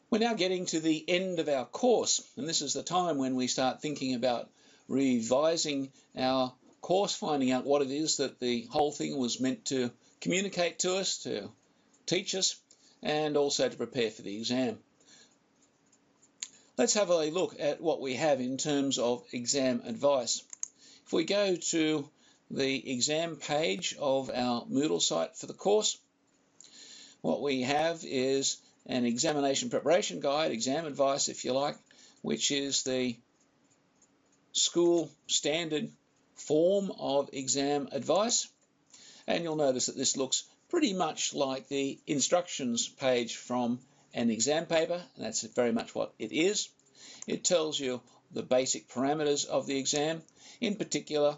We're now getting to the end of our course, and this is the time when we start thinking about revising our course, finding out what it is that the whole thing was meant to communicate to us, to teach us, and also to prepare for the exam. Let's have a look at what we have in terms of exam advice. If we go to the exam page of our Moodle site for the course, what we have is an examination preparation guide, exam advice if you like, which is the school standard form of exam advice. And you'll notice that this looks pretty much like the instructions page from an exam paper, and that's very much what it is. It tells you the basic parameters of the exam. In particular,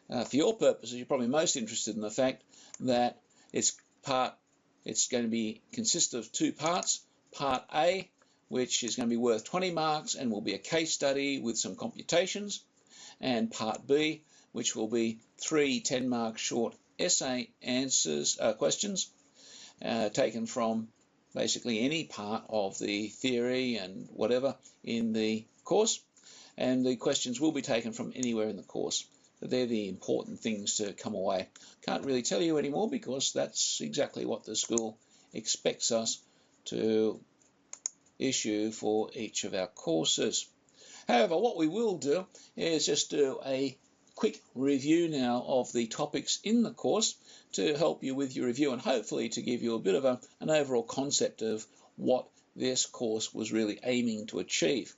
for your purposes, you're probably most interested in the fact that it's going to consist of two parts. Part A, which is going to be worth 20 marks and will be a case study with some computations, and Part B, which will be 3 10-mark short essay questions taken from basically any part of the theory and whatever in the course, and the questions will be taken from anywhere in the course. So they're the important things to come away. Can't really tell you anymore because that's exactly what the school expects us to issue for each of our courses. However, what we will do is just do a quick review now of the topics in the course to help you with your review and hopefully to give you a bit of an overall concept of what this course was really aiming to achieve.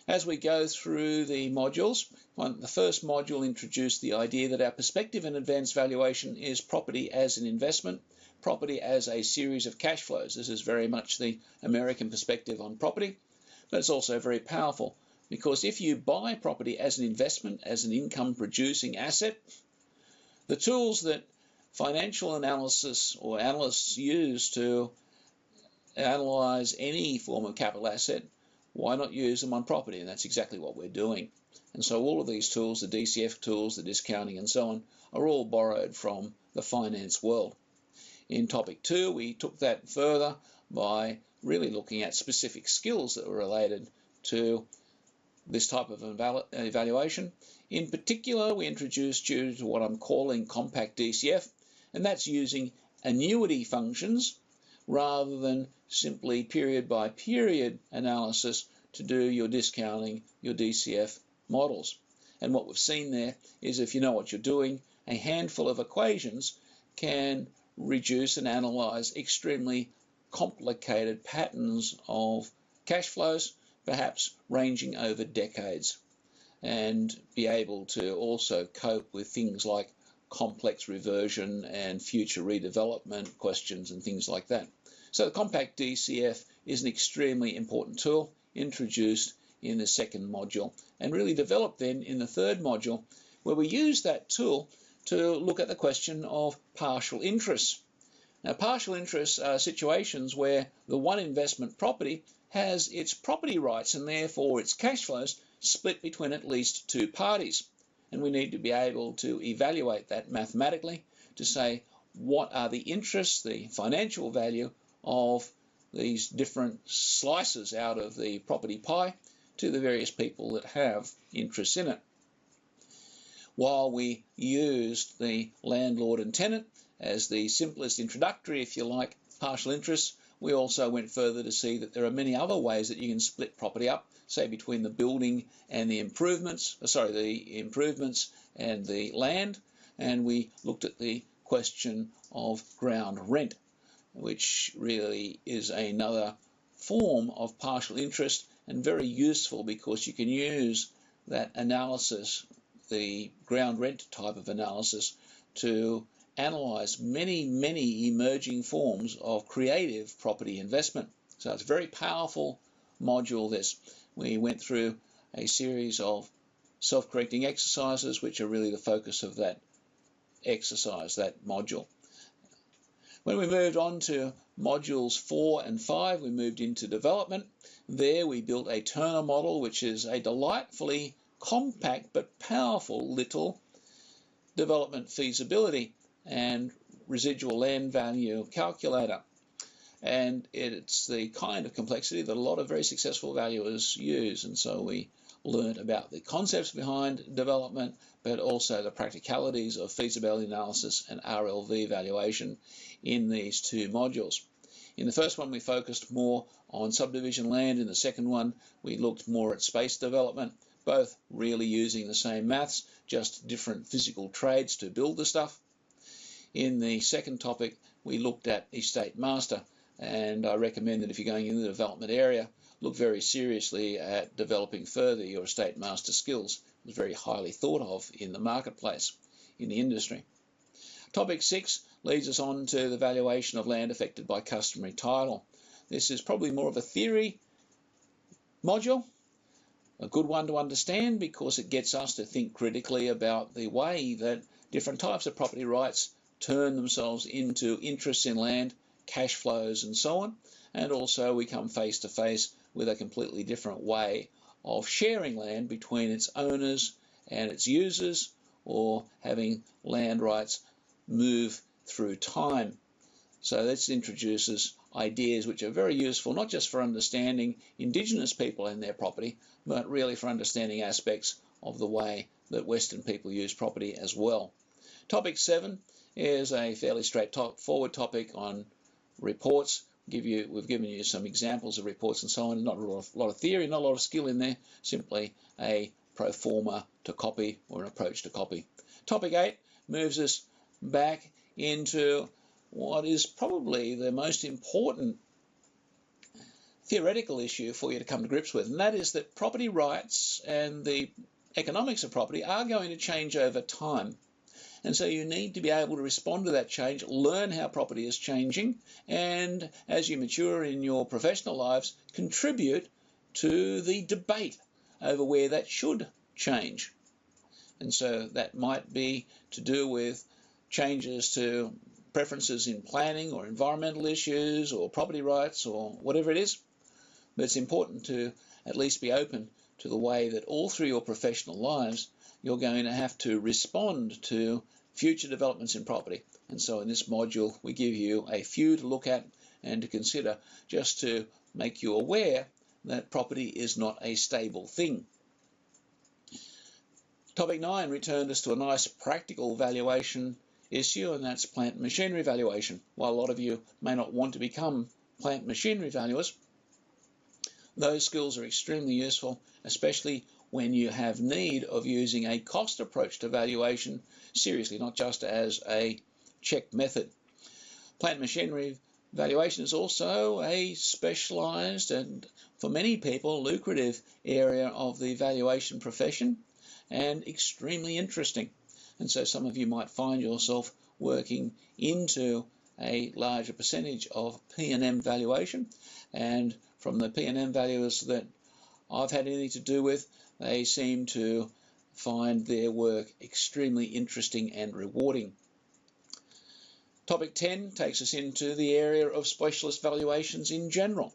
As we go through the modules, the first module introduced the idea that our perspective in advanced valuation is property as an investment, property as a series of cash flows. This is very much the American perspective on property, but it's also very powerful because if you buy property as an investment, as an income producing asset, the tools that financial analysis or analysts use to analyze any form of capital asset, why not use them on property? And that's exactly what we're doing. And so all of these tools, the DCF tools, the discounting and so on, are all borrowed from the finance world. In topic 2, we took that further by really looking at specific skills that were related to this type of evaluation. In particular, we introduced you to what I'm calling compact DCF, and that's using annuity functions rather than simply period by period analysis to do your discounting, your DCF models. And what we've seen there is if you know what you're doing, a handful of equations can reduce and analyze extremely complicated patterns of cash flows, perhaps ranging over decades, and be able to also cope with things like complex reversion and future redevelopment questions and things like that. So the compact DCF is an extremely important tool introduced in the second module and really developed then in the third module, where we use that tool to look at the question of partial interests. Now, partial interests are situations where the one investment property has its property rights and therefore its cash flows split between at least two parties. And we need to be able to evaluate that mathematically to say what are the interests, the financial value of these different slices out of the property pie to the various people that have interests in it. While we used the landlord and tenant as the simplest introductory, if you like, partial interests, we also went further to see that there are many other ways that you can split property up, say between the building and the improvements, and the land, and we looked at the question of ground rent, which really is another form of partial interest and very useful because you can use that analysis, the ground rent type of analysis, to analyze many emerging forms of creative property investment. So it's a very powerful module, this. We went through a series of self-correcting exercises, which are really the focus of that exercise, that module. When we moved on to modules 4 and 5, we moved into development. There we built a Turner model, which is a delightfully compact but powerful little development feasibility and residual land value calculator. and it's the kind of complexity that a lot of very successful valuers use. And so we learned about the concepts behind development, but also the practicalities of feasibility analysis and RLV valuation in these two modules. In the first one, we focused more on subdivision land. In the second one, we looked more at space development, both really using the same maths, just different physical trades to build the stuff. In the second topic, we looked at estate master, and I recommend that if you're going into the development area, look very seriously at developing further your estate master skills. It's very highly thought of in the marketplace, in the industry. Topic 6 leads us on to the valuation of land affected by customary title. This is probably more of a theory module, a good one to understand because it gets us to think critically about the way that different types of property rights turn themselves into interests in land, cash flows and so on. And also we come face to face with a completely different way of sharing land between its owners and its users, or having land rights move through time. So this introduces ideas which are very useful, not just for understanding Indigenous people and their property, but really for understanding aspects of the way that Western people use property as well. Topic 7 is a fairly straightforward topic on reports. We've given you some examples of reports and so on. Not a lot of theory, not a lot of skill in there, simply a pro forma to copy or an approach to copy. Topic 8 moves us back into what is probably the most important theoretical issue for you to come to grips with, and that is that property rights and the economics of property are going to change over time. And so you need to be able to respond to that change, learn how property is changing, and as you mature in your professional lives, contribute to the debate over where that should change. And so that might be to do with changes to preferences in planning or environmental issues or property rights or whatever it is. But it's important to at least be open to the way that all through your professional lives you're going to have to respond to future developments in property. And so in this module we give you a few to look at and to consider, just to make you aware that property is not a stable thing. Topic 9 returned us to a nice practical valuation issue, and that's plant and machinery valuation. While a lot of you may not want to become plant machinery valuers, those skills are extremely useful, especially when you have need of using a cost approach to valuation seriously, not just as a check method. Plant machinery valuation is also a specialized and, for many people, lucrative area of the valuation profession, and extremely interesting. And so some of you might find yourself working into a larger percentage of P&M valuation, and from the P&M valuers that I've had anything to do with, they seem to find their work extremely interesting and rewarding. Topic 10 takes us into the area of specialist valuations in general,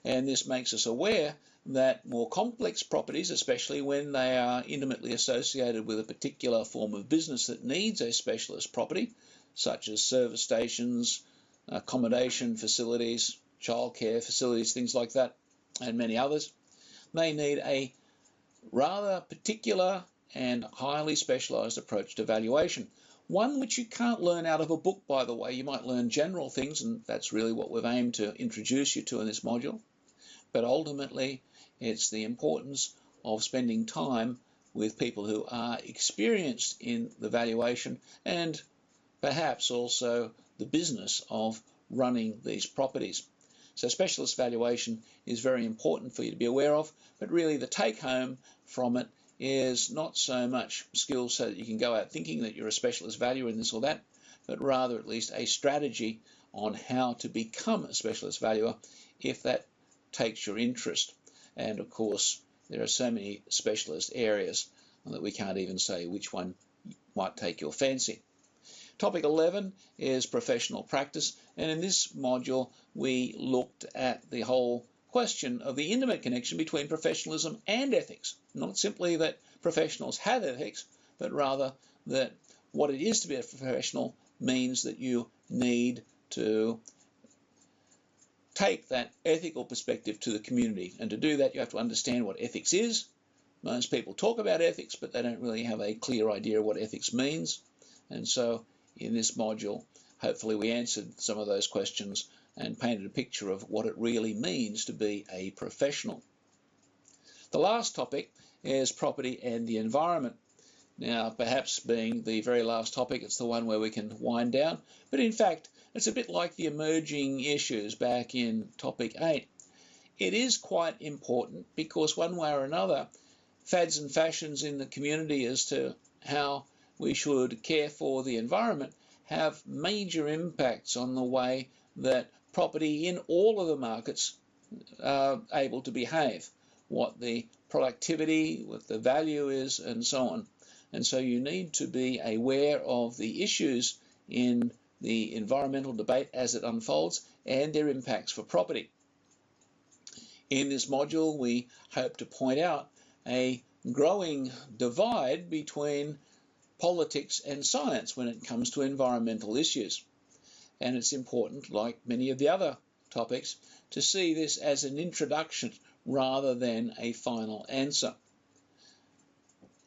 and this makes us aware that more complex properties, especially when they are intimately associated with a particular form of business that needs a specialist property, such as service stations, accommodation facilities, childcare facilities, things like that, and many others, they need a rather particular and highly specialized approach to valuation. One which you can't learn out of a book, by the way. You might learn general things, and that's really what we've aimed to introduce you to in this module. But ultimately, it's the importance of spending time with people who are experienced in the valuation and perhaps also the business of running these properties. So specialist valuation is very important for you to be aware of, but really the take home from it is not so much skills so that you can go out thinking that you're a specialist valuer in this or that, but rather at least a strategy on how to become a specialist valuer if that takes your interest. And of course, there are so many specialist areas that we can't even say which one might take your fancy. Topic 11 is professional practice, and in this module we looked at the whole question of the intimate connection between professionalism and ethics. Not simply that professionals have ethics, but rather that what it is to be a professional means that you need to take that ethical perspective to the community. And to do that, you have to understand what ethics is. Most people talk about ethics, but they don't really have a clear idea of what ethics means. And so in this module, hopefully we answered some of those questions and painted a picture of what it really means to be a professional. The last topic is property and the environment. Now, perhaps being the very last topic, it's the one where we can wind down. But in fact, it's a bit like the emerging issues back in topic 8. It is quite important because one way or another, fads and fashions in the community as to how we should care for the environment have major impacts on the way that property in all of the markets are able to behave, what the productivity, what the value is, and so on. And so you need to be aware of the issues in the environmental debate as it unfolds and their impacts for property. In this module, we hope to point out a growing divide between politics and science when it comes to environmental issues. And it's important, like many of the other topics, to see this as an introduction rather than a final answer.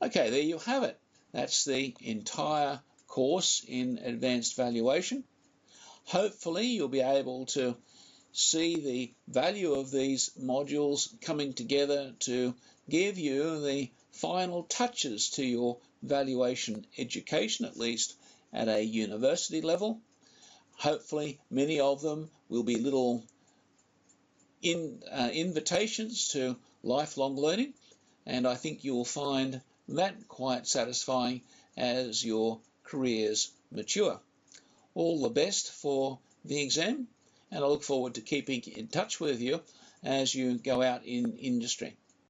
Okay, there you have it. That's the entire course in advanced valuation. Hopefully you'll be able to see the value of these modules coming together to give you the final touches to your valuation education, at least at a university level. Hopefully many of them will be little invitations to lifelong learning, and I think you will find that quite satisfying as your careers mature. All the best for the exam, and I look forward to keeping in touch with you as you go out in industry.